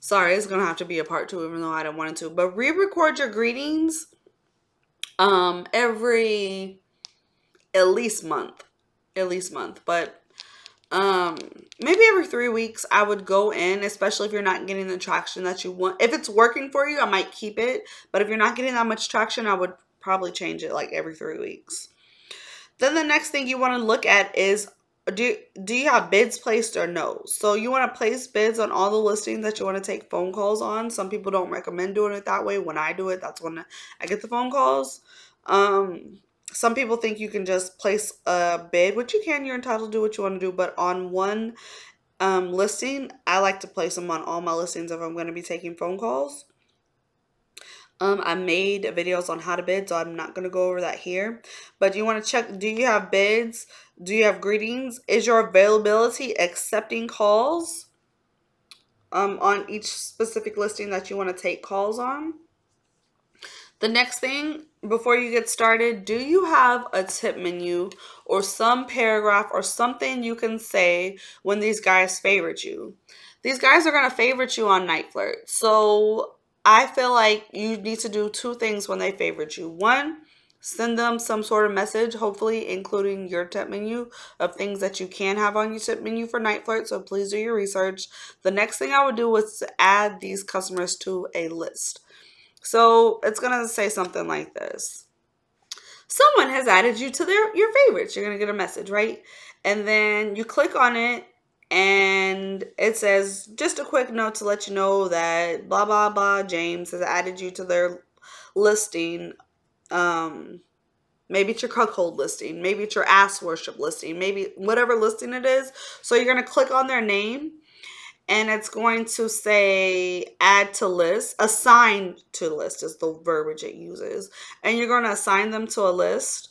Sorry, it's gonna have to be a part 2, even though I didn't want it to. But re-record your greetings every at least month. At least month. But um maybe every 3 weeks I would go in, especially if you're not getting the traction that you want. If it's working for you, I might keep it. But if you're not getting that much traction, I would probably change it like every 3 weeks. Then the next thing you want to look at is, do you have bids placed or no? So you want to place bids on all the listings that you want to take phone calls on. Some people don't recommend doing it that way. When I do it, that's when I get the phone calls. Some people think you can just place a bid, which you can. You're entitled to do what you want to do. But on one listing, I like to place them on all my listings if I'm going to be taking phone calls. I made videos on how to bid, so I'm not going to go over that here. But you want to check, do you have bids? Do you have greetings? Is your availability accepting calls on each specific listing that you want to take calls on? The next thing, before you get started, do you have a tip menu or some paragraph or something you can say when these guys favorite you? These guys are going to favorite you on Niteflirt. So I feel like you need to do 2 things when they favorite you. One, send them some sort of message, hopefully including your tip menu of things that you can have on your tip menu for Niteflirt. So please do your research. The next thing I would do was to add these customers to a list. So it's going to say something like this. Someone has added you to your favorites. You're going to get a message, right? And then you click on it and it says, just a quick note to let you know that blah, blah, blah, James has added you to their listing. Maybe it's your cuckold listing. Maybe it's your ass worship listing. Maybe whatever listing it is. So you're going to click on their name. And it's going to say add to list, assign to list is the verbiage it uses. And you're going to assign them to a list.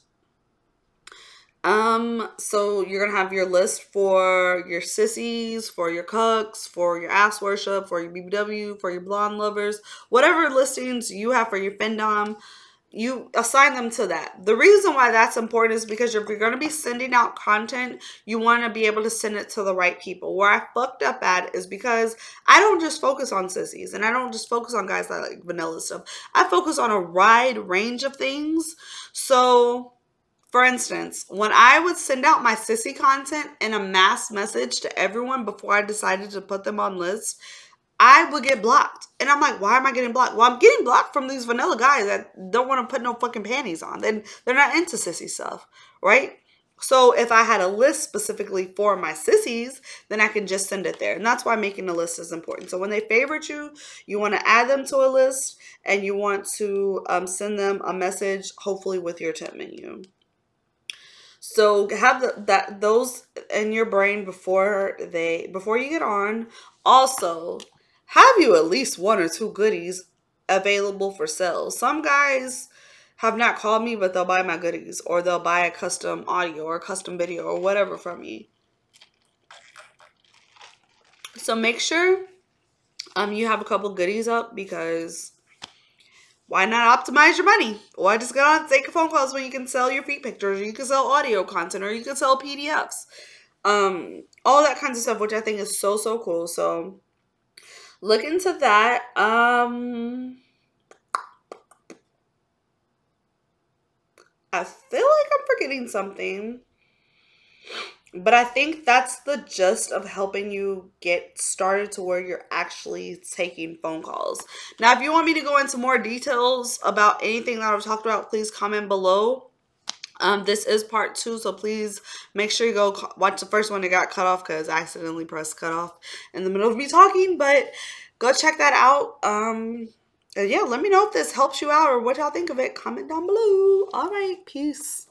So you're going to have your list for your sissies, for your cucks, for your ass worship, for your BBW, for your blonde lovers, whatever listings you have for your findom. You assign them to that. The reason why that's important is because if you're going to be sending out content, you want to be able to send it to the right people. Where I fucked up at is because I don't just focus on sissies and I don't just focus on guys that like vanilla stuff. I focus on a wide range of things. So, for instance, when I would send out my sissy content in a mass message to everyone before I decided to put them on lists, I would get blocked. And I'm like, why am I getting blocked? Well, I'm getting blocked from these vanilla guys that don't want to put no fucking panties on. Then they're not into sissy stuff, right? So if I had a list specifically for my sissies, then I can just send it there. And that's why making a list is important. So when they favorite you, you want to add them to a list and you want to send them a message, hopefully with your tip menu. So have those in your brain before you get on. Also, have you at least 1 or 2 goodies available for sale. Some guys have not called me, but they'll buy my goodies, or they'll buy a custom audio or custom video or whatever from me. So make sure you have a couple goodies up, because why not optimize your money? Why just go on and take phone calls when you can sell your feet pictures, or you can sell audio content, or you can sell PDFs. All that kinds of stuff, which I think is so, so cool. So look into that. I feel like I'm forgetting something, but I think that's the gist of helping you get started to where you're actually taking phone calls. Now, if you want me to go into more details about anything that I've talked about, please comment below. This is part 2, so please make sure you go watch the first one that got cut off, because I accidentally pressed cut off in the middle of me talking. But go check that out. And yeah, let me know if this helps you out or what y'all think of it. Comment down below. All right, peace.